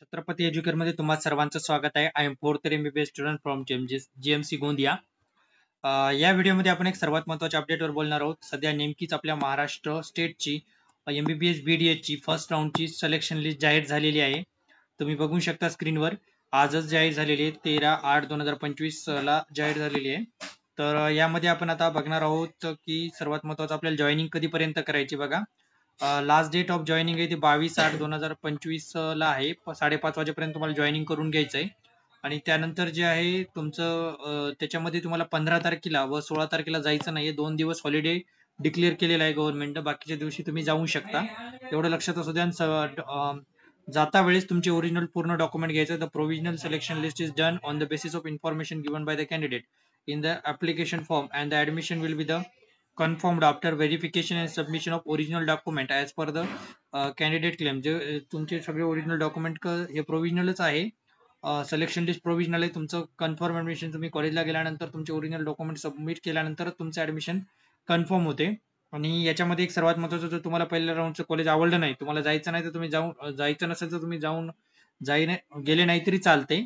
छत्रपती एज्युकेर मध्ये तुम्हा सर्वांचं स्वागत आहे. I am fourth year MBBS student from GMC Gondia. या व्हिडिओमध्ये आपण एक सर्वात महत्त्वाच्या अपडेटवर बोलणार आहोत. सध्या नेमकीच आपल्या महाराष्ट्र स्टेटची MBBS BDS ची फर्स्ट राऊंडची सिलेक्शन लिस्ट जाहीर झालेली आहे. तुम्ही बघू शकता स्क्रीनवर. आजच जाहीर झालेली आहे. 13/8/2025 ला जाहीर झालेली आहे. तर यामध्ये आपण आता बघणार आहोत की सर्वात महत्त्वाचं आपल्याला जॉईनिंग कधीपर्यंत करायची बघा. लास्ट डेट ऑफ जॉईनिंग आहे ती 22/8/2025 ला आहे. 5:30 वाजेपर्यंत तुम्हाला जॉईनिंग करून घ्यायचं आहे. आणि त्यानंतर जे आहे तुमचं त्याच्यामध्ये तुम्हाला 15 तारखेला व 16 तारखेला जायचं नाहीये. 2 दिवस हॉलिडे डिक्लेअर केलेला आहे गव्हर्नमेंटनं. बाकीच्या दिवशी तुम्ही जाऊ शकता. एवढं लक्षात असू द्या. जाता वेळेस तुमचे ओरिजिनल पूर्ण डॉक्युमेंट घ्यायचं. The provisional selection list is done on the basis of information given by the candidate in the application form and the admission will be the confirmed after verification and submission of original document as per the candidate claim. जे तुमचे सगळे original document हे प्रोव्हिजनलच आहे. Selection list provisional आहे. तुमचं confirm admission तुम्ही कॉलेजला गेल्यानंतर तुमचे ओरिजिनल डॉक्युमेंट सबमिट केल्यानंतर तुमचं ऍडमिशन कन्फर्म होते. आणि याच्यामध्ये एक सर्वात महत्त्वाचं, जर तुम्हाला पहिल्या राऊंडचं कॉलेज आवडलं नाही, तुम्हाला जायचं नाही, तर तुम्ही जायचं नसेल तर तुम्ही गेले नाही तरी चालते.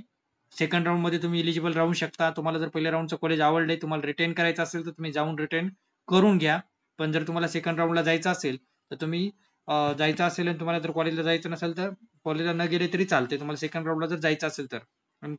सेकंड राऊंड मध्ये तुम्ही इलिजिबल राहू शकता. तुम्हाला जर पहिल्या राऊंडचं कॉलेज आवडलंय, तुम्हाला रिटेन करायचं असेल तर तुम्ही जाऊन रिटेन करून घ्या. पण जर तुम्हाला सेकंड राऊंडला जायचं असेल तर तुम्ही जायचं असेल आणि तुम्हाला जर कॉलेजला जायचं नसेल तर कॉलेजला न गेले तरी चालते. तुम्हाला सेकंड राऊंडला जर जायचं असेल तर, आणि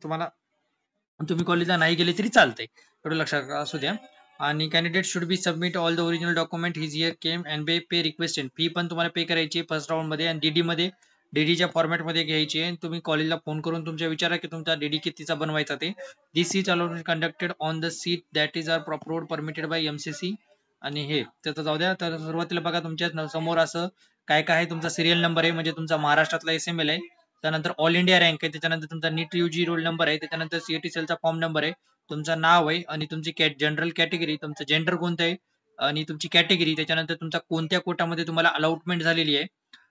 तुम्ही कॉलेजला नाही गेले तरी चालते. एवढं लक्षात असू द्या. आणि candidate should be submit all the original document his year came and pay request. Fee पण तुम्हाला पे करायची फर्स्ट राऊंड मध्ये आणि डीडीच्या फॉर्मॅटमध्ये घ्यायची आहे. तुम्ही कॉलेजला फोन करून तुमच्या विचारा की तुमचा डीडी कितीचा बनवायचा ते. This is allowed conducted on the seat that is or approved permitted by MCC. आणि हे त्याचं जाऊ द्या. तर सुरुवातीला बघा तुमच्या समोर असं काय काय आहे. तुमचा सिरियल नंबर आहे, म्हणजे तुमचा महाराष्ट्रातला SML आहे. त्यानंतर ऑल इंडिया रँक आहे. त्याच्यानंतर तुमचा नीट UG रोल नंबर आहे. त्याच्यानंतर CET सेलचा फॉर्म नंबर आहे. तुमचं नाव आहे आणि तुमची जनरल कॅटेगरी, तुमचं जेंडर कोणतं आहे आणि तुमची कॅटेगरी. त्याच्यानंतर तुमचा कोणत्या कोटामध्ये तुम्हाला अलॉटमेंट झालेली आहे.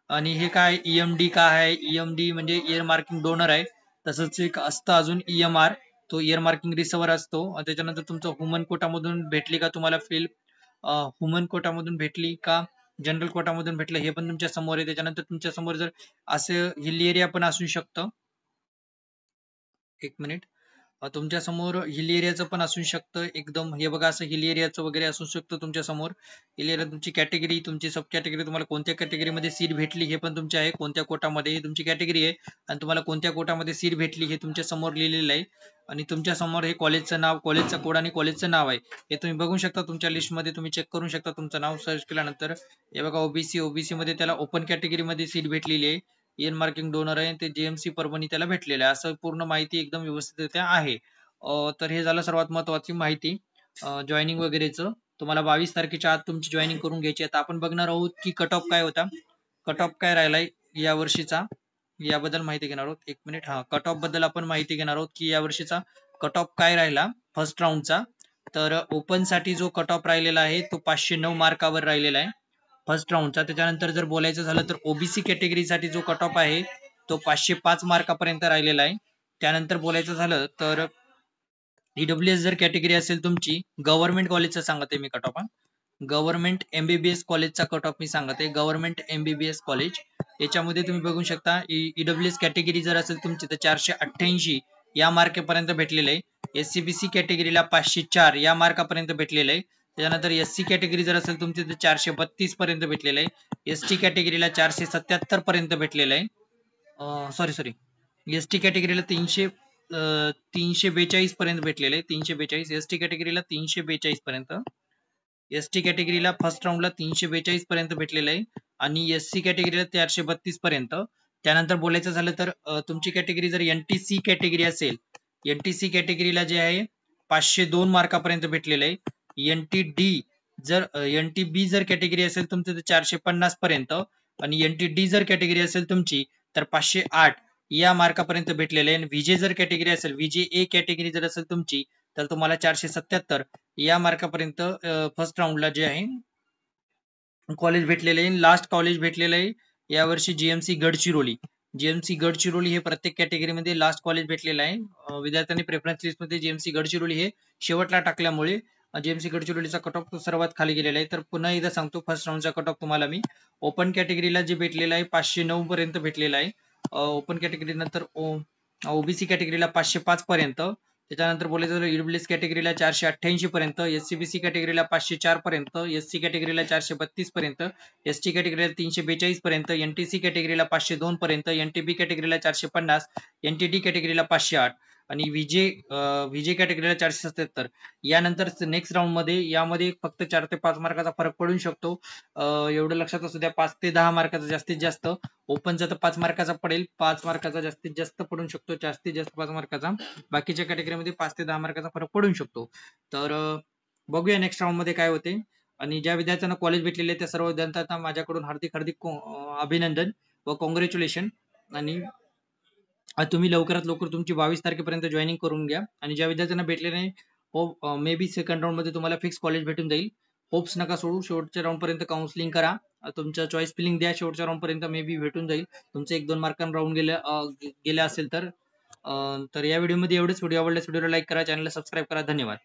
आणि हे काय EMD काय आहे. EMD म्हणजे इयर मार्किंग डोनर आहे. तसंच एक असतं अजून EMR, तो इयर मार्किंग रिसिव्हर असतो. त्याच्यानंतर तुमचं ह्युमन कोटामधून भेटली का तुम्हाला ह्युमन कोटामधून भेटली का जनरल कोटामधून भेटलं हे पण तुमच्या समोर आहे. त्याच्यानंतर तुमच्या समोर जर असं हिल एरिया पण असू शकतं. एक मिनिट. तुमच्या समोर हिल एरियाचं पण असू शकतं. एकदम हे बघा असं हिल एरियाचं वगैरे असू शकतं तुमच्या समोर. हिल एरिया तुमची कॅटेगरी, तुमची सब कॅटेगरी, तुम्हाला कोणत्या कॅटेगरीमध्ये सीट भेटली हे पण तुमचे आहे. कोणत्या कोटामध्ये ही तुमची कॅटेगरी आहे आणि तुम्हाला कोणत्या कोटामध्ये सीट भेटली हे तुमच्या समोर लिहिलेलं आहे. आणि तुमच्या समोर हे कॉलेजचं नाव, कॉलेजचा कोड आणि कॉलेजचं नाव आहे. हे तुम्ही बघू शकता. तुमच्या लिस्टमध्ये तुम्ही चेक करू शकता. तुमचं नाव सर्च केल्यानंतर हे बघा ओबीसी मध्ये त्याला ओपन कॅटेगरीमध्ये सीट भेटलेली आहे. इयर मार्किंग डोनर आहे ते JMC परभणी त्याला भेटलेलं आहे. असं पूर्ण माहिती एकदम व्यवस्थितरित्या आहे. तर हे झालं सर्वात महत्वाची माहिती जॉईनिंग वगैरेचं. तुम्हाला 22 तारखेच्या आत तुमची जॉईनिंग करून घ्यायची. आता आपण बघणार आहोत की कट ऑफ काय होता, कट ऑफ काय राहिलाय या वर्षीचा, याबद्दल माहिती घेणार आहोत. एक मिनिट. कट ऑफ बद्दल आपण माहिती घेणार आहोत की या वर्षीचा कट ऑफ काय राहिला फर्स्ट राऊंडचा. तर ओपन साठी जो कट ऑफ राहिलेला आहे तो 509 मार्कावर राहिलेला आहे फर्स्ट राऊंडचा. त्याच्यानंतर जर बोलायचं झालं तर ओबीसी कॅटेगरीसाठी जो कट ऑफ आहे तो 505 मार्कापर्यंत राहिलेला आहे. त्यानंतर बोलायचं झालं तर EWS जर कॅटेगरी असेल तुमची, गव्हर्नमेंट कॉलेजचा सांगते मी कट ऑफ. गव्हर्नमेंट MBBS कॉलेजचा कट ऑफ मी सांगते. गव्हर्नमेंट MBBS कॉलेज याच्यामध्ये तुम्ही बघू शकता EWS कॅटेगरी जर असेल तुमची तर 488 या मार्कापर्यंत भेटलेलं आहे. SCBC कॅटेगरीला 504 या मार्कापर्यंत भेटलेलं आहे. त्याच्यानंतर SC कॅटेगरी जर असेल तुमची तर 432 पर्यंत भेटलेलं आहे. ST कॅटेगरीला 477 पर्यंत भेटलेलं आहे. सॉरी ST कॅटेगरीला 342 पर्यंत भेटलेले आहे. 342 ST कॅटेगरीला 342 पर्यंत. ST कॅटेगरीला फर्स्ट राऊंडला 342 पर्यंत भेटलेलं आहे आणि SC कॅटेगरीला 432 पर्यंत. त्यानंतर बोलायचं झालं तर तुमची कॅटेगरी जर NTC कॅटेगरी असेल, NTC कॅटेगरीला जे आहे 502 मार्कापर्यंत भेटलेलं आहे. NTB जर कॅटेगरी असेल तुमची तर 450 पर्यंत आणि NTD जर कॅटेगरी असेल तुमची तर 508 या मार्कापर्यंत भेटलेले आहे. VJ जर कॅटेगरी असेल, VJA कॅटेगरी जर असेल तुमची तर तुम्हाला 477 या मार्कापर्यंत फर्स्ट राऊंडला जे आहे कॉलेज भेटलेले आहे. लास्ट कॉलेज भेटलेलं आहे यावर्षी GMC गडचिरोली हे प्रत्येक कॅटेगरीमध्ये लास्ट कॉलेज भेटलेलं आहे. विद्यार्थ्यांनी प्रेफरन्स लिस्टमध्ये GMC गडचिरोली हे शेवटला टाकल्यामुळे GMC गडचिरोलीचा कट ऑफ सर्वात खाली गेलेला आहे. तर पुन्हा एकदा सांगतो, फर्स्ट राऊंडचा कट ऑफ तुम्हाला मी ओपन कॅटेगरीला जे भेटलेला आहे 509 पर्यंत भेटलेला आहे. ओपन कॅटेगरी नंतर ओबीसी कॅटेगरीला 505 पर्यंत, त्याच्यानंतर बोलायचं झालं ईडब्ल्यूएस कॅटेगरीला 488 पर्यंत, एससीबीसी कॅटेगरीला 504 पर्यंत, एससी कॅटेगरीला 432 पर्यंत, एसटी कॅटेगरीला 342 पर्यंत, एनटीसी कॅटेगरीला 502 पर्यंत, एनटीबी कॅटेगरीला 450, एनटीडी कॅटेगरीला 508 आणि व्हीजे कॅटेगरीला 477. यानंतर नेक्स्ट राऊंड मध्ये यामध्ये फक्त 4 ते 5 मार्काचा फरक पडू शकतो. एवढं लक्षात असू द्या. 5 ते 10 मार्काचा जास्तीत जास्त. ओपनचा तर 5 मार्काचा पडेल, 5 मार्काचा जास्तीत जास्त पडू शकतो, जास्तीत जास्त 5 मार्काचा. बाकीच्या कॅटेगरीमध्ये 5 ते 10 मार्काचा फरक पडू शकतो. तर बघूया नेक्स्ट राऊंड मध्ये काय होते. आणि ज्या विद्यार्थ्यांना कॉलेज भेटलेले त्या सर्व विद्यार्थ्यांना माझ्याकडून हार्दिक हार्दिक अभिनंदन व कॉंग्रॅच्युलेशन. आणि तुम्ही लवकरात लवकर तुमची 22 तारखेपर्यंत जॉईनिंग करून घ्या. आणि ज्या विद्यार्थ्यांना भेटले नाही, हो मे बी सेकंड राऊंड मध्ये तुम्हाला फिक्स कॉलेज भेटून जाईल. होप्स नका सोडू, शेवटच्या राऊंड पर्यंत काउन्सिलिंग करा, तुमचं चॉईस फिलिंग द्या, शेवटच्या राऊंड पर्यंत मे बी भेटून जाईल. तुमचं 1-2 मार्कांनी राऊंड गेलं असेल तर. तर या व्हिडिओमध्ये एवढंच. व्हिडिओ आवडल्यास व्हिडिओला लाईक करा, चॅनलला सबस्क्राईब करा. धन्यवाद.